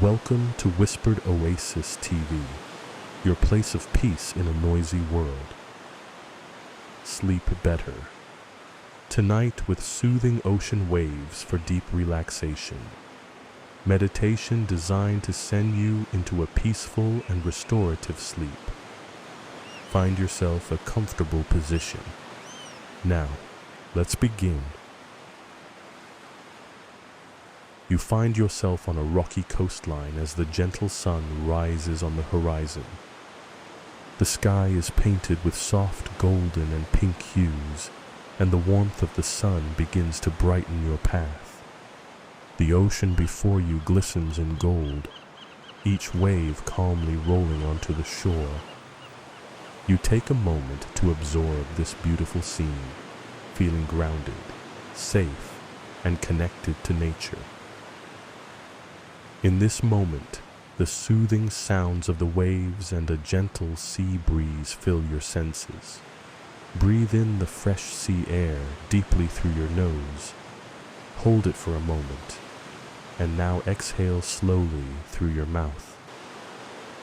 Welcome to Whispered Oasis TV, your place of peace in a noisy world. Sleep better. Tonight with soothing ocean waves for deep relaxation. Meditation designed to send you into a peaceful and restorative sleep. Find yourself a comfortable position. Now, let's begin. You find yourself on a rocky coastline as the gentle sun rises on the horizon. The sky is painted with soft golden and pink hues, and the warmth of the sun begins to brighten your path. The ocean before you glistens in gold, each wave calmly rolling onto the shore. You take a moment to absorb this beautiful scene, feeling grounded, safe, and connected to nature. In this moment, the soothing sounds of the waves and a gentle sea breeze fill your senses. Breathe in the fresh sea air deeply through your nose. Hold it for a moment, and now exhale slowly through your mouth.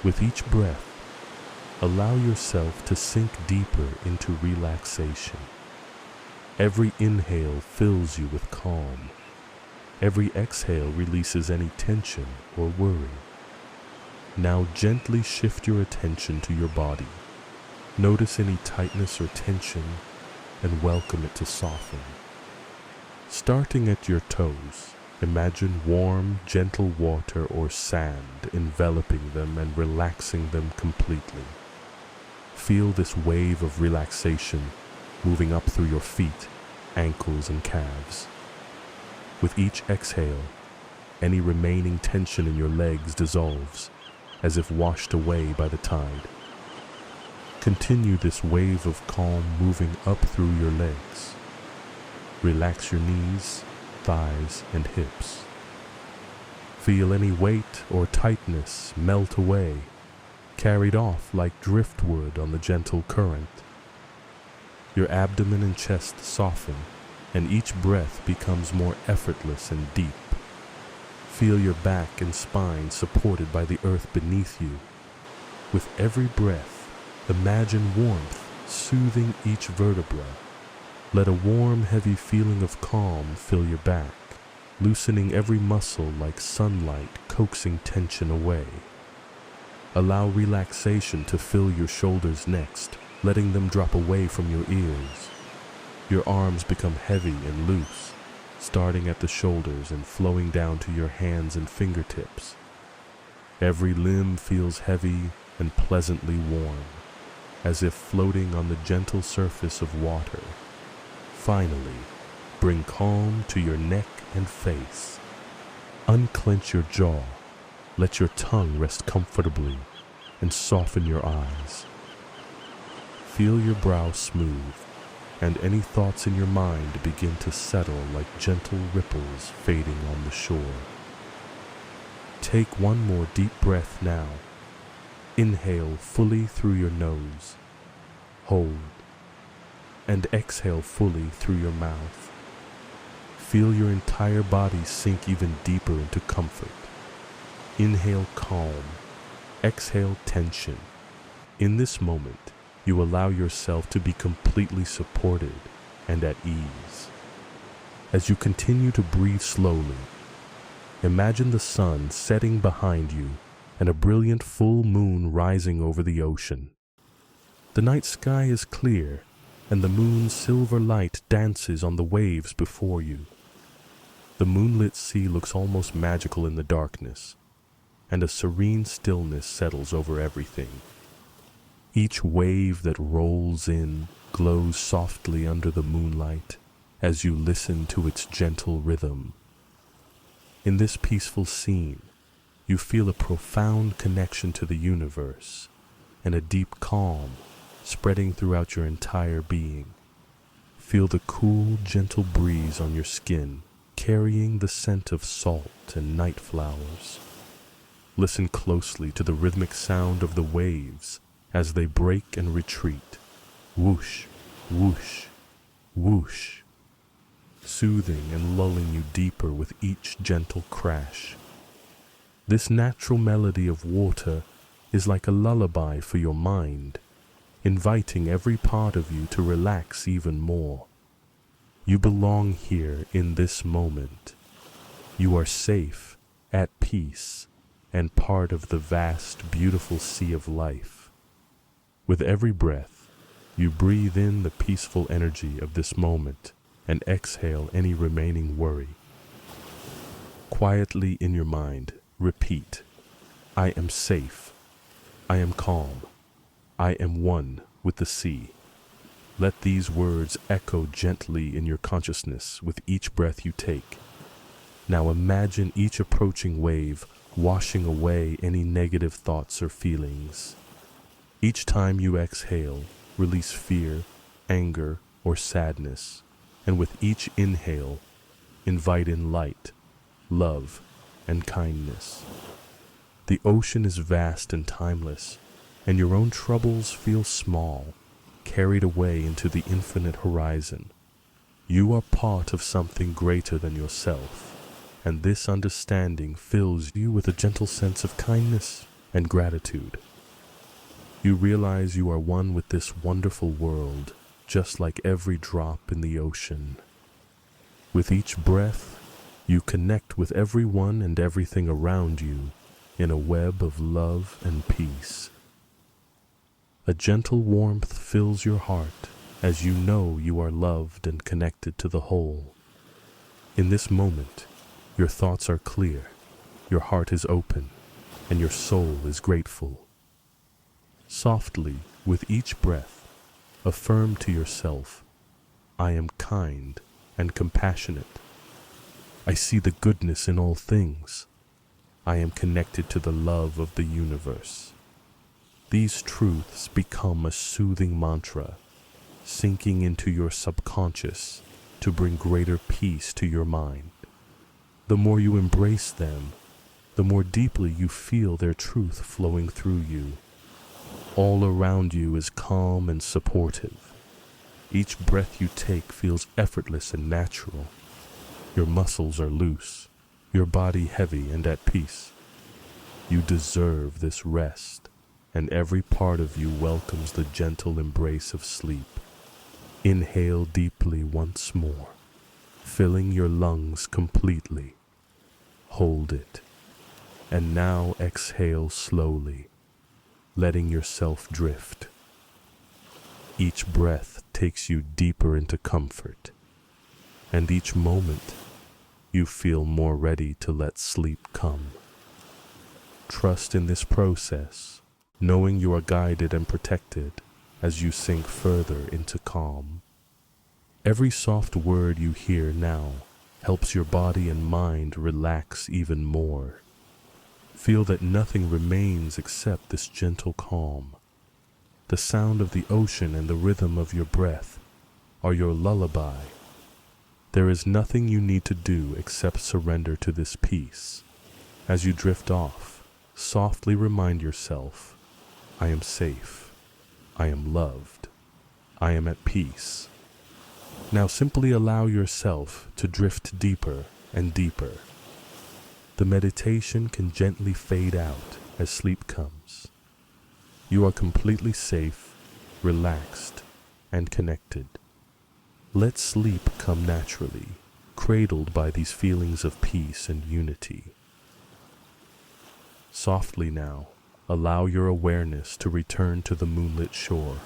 With each breath, allow yourself to sink deeper into relaxation. Every inhale fills you with calm. Every exhale releases any tension or worry. Now gently shift your attention to your body. Notice any tightness or tension and welcome it to soften. Starting at your toes, imagine warm, gentle water or sand enveloping them and relaxing them completely. Feel this wave of relaxation moving up through your feet, ankles, and calves. With each exhale, any remaining tension in your legs dissolves, as if washed away by the tide. Continue this wave of calm moving up through your legs. Relax your knees, thighs, and hips. Feel any weight or tightness melt away, carried off like driftwood on the gentle current. Your abdomen and chest soften, and each breath becomes more effortless and deep. Feel your back and spine supported by the earth beneath you. With every breath, imagine warmth soothing each vertebra. Let a warm, heavy feeling of calm fill your back, loosening every muscle like sunlight coaxing tension away. Allow relaxation to fill your shoulders next, letting them drop away from your ears. Your arms become heavy and loose, starting at the shoulders and flowing down to your hands and fingertips. Every limb feels heavy and pleasantly warm, as if floating on the gentle surface of water. Finally, bring calm to your neck and face. Unclench your jaw, let your tongue rest comfortably, and soften your eyes. Feel your brow smooth, and any thoughts in your mind begin to settle like gentle ripples fading on the shore. Take one more deep breath now. Inhale fully through your nose. Hold. And exhale fully through your mouth. Feel your entire body sink even deeper into comfort. Inhale calm. Exhale tension. In this moment, you allow yourself to be completely supported and at ease. As you continue to breathe slowly, imagine the sun setting behind you and a brilliant full moon rising over the ocean. The night sky is clear, and the moon's silver light dances on the waves before you. The moonlit sea looks almost magical in the darkness, and a serene stillness settles over everything. Each wave that rolls in glows softly under the moonlight as you listen to its gentle rhythm. In this peaceful scene, you feel a profound connection to the universe and a deep calm spreading throughout your entire being. Feel the cool, gentle breeze on your skin, carrying the scent of salt and night flowers. Listen closely to the rhythmic sound of the waves as they break and retreat, whoosh, whoosh, whoosh, soothing and lulling you deeper with each gentle crash. This natural melody of water is like a lullaby for your mind, inviting every part of you to relax even more. You belong here in this moment. You are safe, at peace, and part of the vast, beautiful sea of life. With every breath, you breathe in the peaceful energy of this moment and exhale any remaining worry. Quietly in your mind, repeat, I am safe. I am calm. I am one with the sea. Let these words echo gently in your consciousness with each breath you take. Now imagine each approaching wave washing away any negative thoughts or feelings. Each time you exhale, release fear, anger, or sadness, and with each inhale, invite in light, love, and kindness. The ocean is vast and timeless, and your own troubles feel small, carried away into the infinite horizon. You are part of something greater than yourself, and this understanding fills you with a gentle sense of kindness and gratitude. You realize you are one with this wonderful world, just like every drop in the ocean. With each breath, you connect with everyone and everything around you in a web of love and peace. A gentle warmth fills your heart as you know you are loved and connected to the whole. In this moment, your thoughts are clear, your heart is open, and your soul is grateful. Softly, with each breath, affirm to yourself, I am kind and compassionate. I see the goodness in all things. I am connected to the love of the universe. These truths become a soothing mantra, sinking into your subconscious to bring greater peace to your mind. The more you embrace them, the more deeply you feel their truth flowing through you. All around you is calm and supportive. Each breath you take feels effortless and natural. Your muscles are loose, your body heavy and at peace. You deserve this rest, and every part of you welcomes the gentle embrace of sleep. Inhale deeply once more, filling your lungs completely. Hold it, and now exhale slowly, letting yourself drift. Each breath takes you deeper into comfort, and each moment you feel more ready to let sleep come. Trust in this process, knowing you are guided and protected as you sink further into calm. Every soft word you hear now helps your body and mind relax even more. Feel that nothing remains except this gentle calm. The sound of the ocean and the rhythm of your breath are your lullaby. There is nothing you need to do except surrender to this peace. As you drift off, softly remind yourself, I am safe. I am loved. I am at peace. Now simply allow yourself to drift deeper and deeper. The meditation can gently fade out as sleep comes. You are completely safe, relaxed, and connected. Let sleep come naturally, cradled by these feelings of peace and unity. Softly now, allow your awareness to return to the moonlit shore.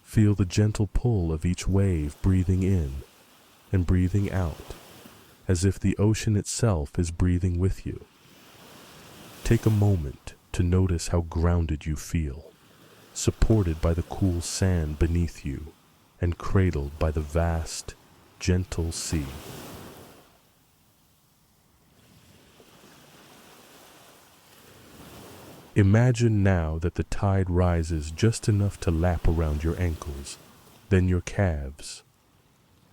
Feel the gentle pull of each wave breathing in and breathing out, as if the ocean itself is breathing with you. Take a moment to notice how grounded you feel, supported by the cool sand beneath you and cradled by the vast, gentle sea. Imagine now that the tide rises just enough to lap around your ankles, then your calves.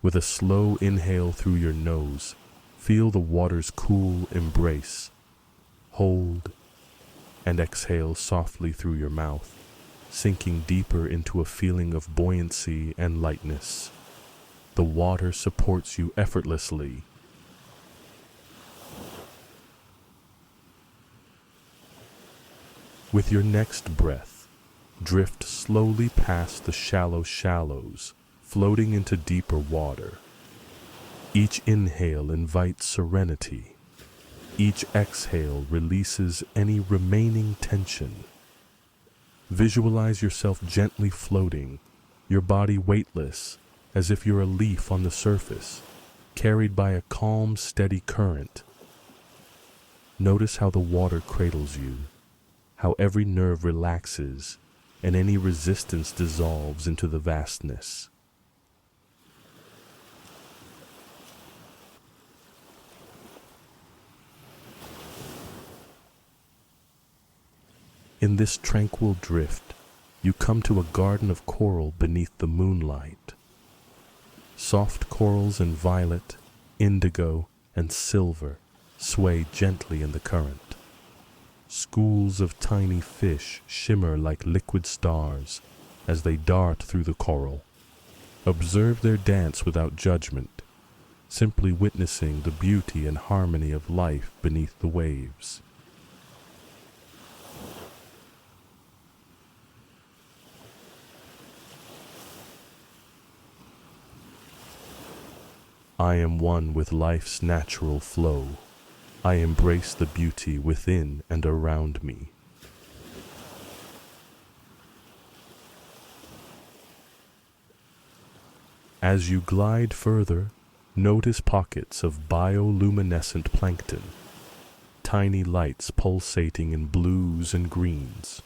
With a slow inhale through your nose, feel the water's cool embrace. Hold and exhale softly through your mouth, sinking deeper into a feeling of buoyancy and lightness. The water supports you effortlessly. With your next breath, drift slowly past the shallow shallows, floating into deeper water. Each inhale invites serenity. Each exhale releases any remaining tension. Visualize yourself gently floating, your body weightless, as if you're a leaf on the surface, carried by a calm, steady current. Notice how the water cradles you, how every nerve relaxes, and any resistance dissolves into the vastness. In this tranquil drift, you come to a garden of coral beneath the moonlight. Soft corals in violet, indigo, and silver sway gently in the current. Schools of tiny fish shimmer like liquid stars as they dart through the coral. Observe their dance without judgment, simply witnessing the beauty and harmony of life beneath the waves. I am one with life's natural flow. I embrace the beauty within and around me. As you glide further, notice pockets of bioluminescent plankton, tiny lights pulsating in blues and greens.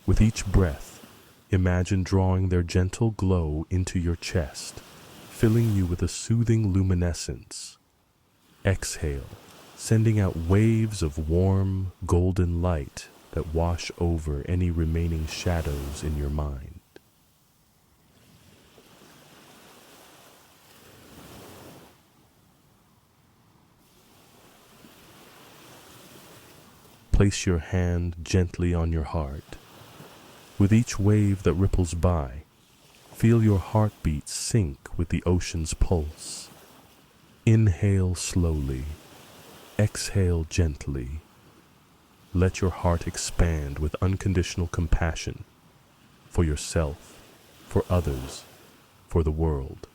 With each breath, imagine drawing their gentle glow into your chest, filling you with a soothing luminescence. Exhale, sending out waves of warm, golden light that wash over any remaining shadows in your mind. Place your hand gently on your heart. With each wave that ripples by, feel your heartbeat sync with the ocean's pulse. Inhale slowly, exhale gently. Let your heart expand with unconditional compassion for yourself, for others, for the world.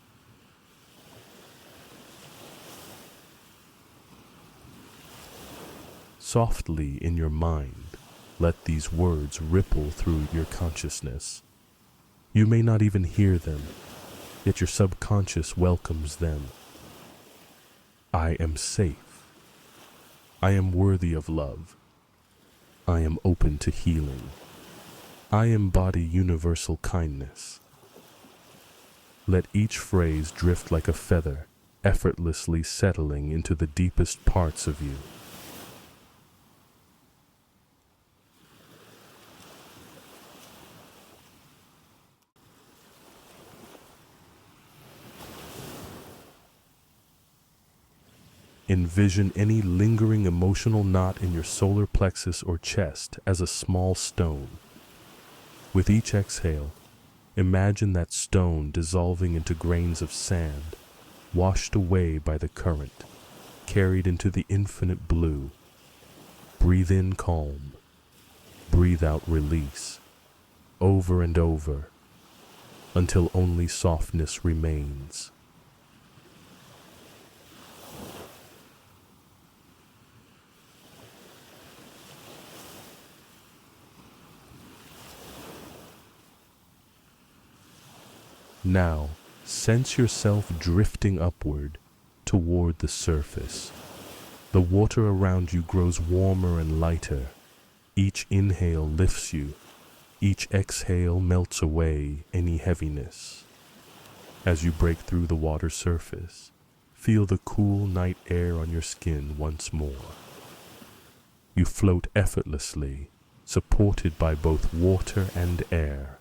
Softly in your mind, let these words ripple through your consciousness. You may not even hear them, yet your subconscious welcomes them. I am safe. I am worthy of love. I am open to healing. I embody universal kindness. Let each phrase drift like a feather, effortlessly settling into the deepest parts of you. Envision any lingering emotional knot in your solar plexus or chest as a small stone. With each exhale, imagine that stone dissolving into grains of sand, washed away by the current, carried into the infinite blue. Breathe in calm. Breathe out release. Over and over, until only softness remains. Now, sense yourself drifting upward toward the surface. The water around you grows warmer and lighter. Each inhale lifts you. Each exhale melts away any heaviness. As you break through the water surface, feel the cool night air on your skin once more. You float effortlessly, supported by both water and air.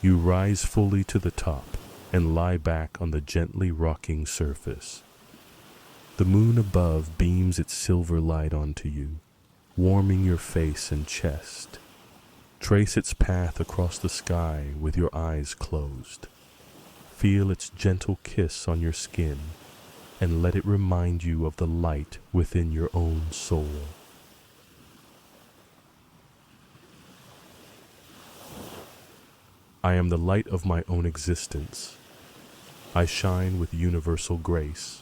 You rise fully to the top and lie back on the gently rocking surface. The moon above beams its silver light onto you, warming your face and chest. Trace its path across the sky with your eyes closed. Feel its gentle kiss on your skin and let it remind you of the light within your own soul. I am the light of my own existence. I shine with universal grace.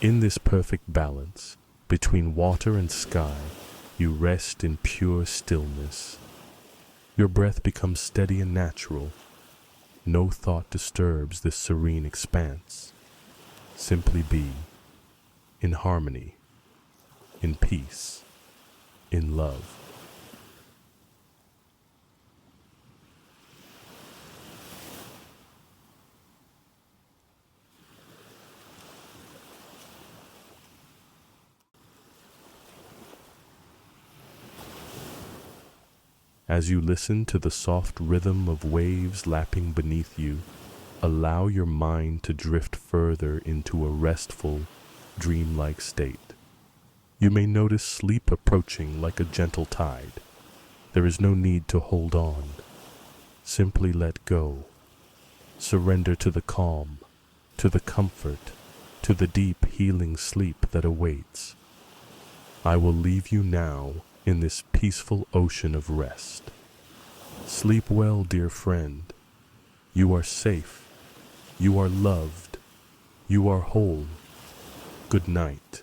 In this perfect balance between water and sky, you rest in pure stillness. Your breath becomes steady and natural. No thought disturbs this serene expanse. Simply be in harmony, in peace, in love. As you listen to the soft rhythm of waves lapping beneath you, allow your mind to drift further into a restful, dreamlike state. You may notice sleep approaching like a gentle tide. There is no need to hold on. Simply let go. Surrender to the calm, to the comfort, to the deep healing sleep that awaits. I will leave you now in this peaceful ocean of rest. Sleep well, dear friend. You are safe. You are loved. You are whole. Good night.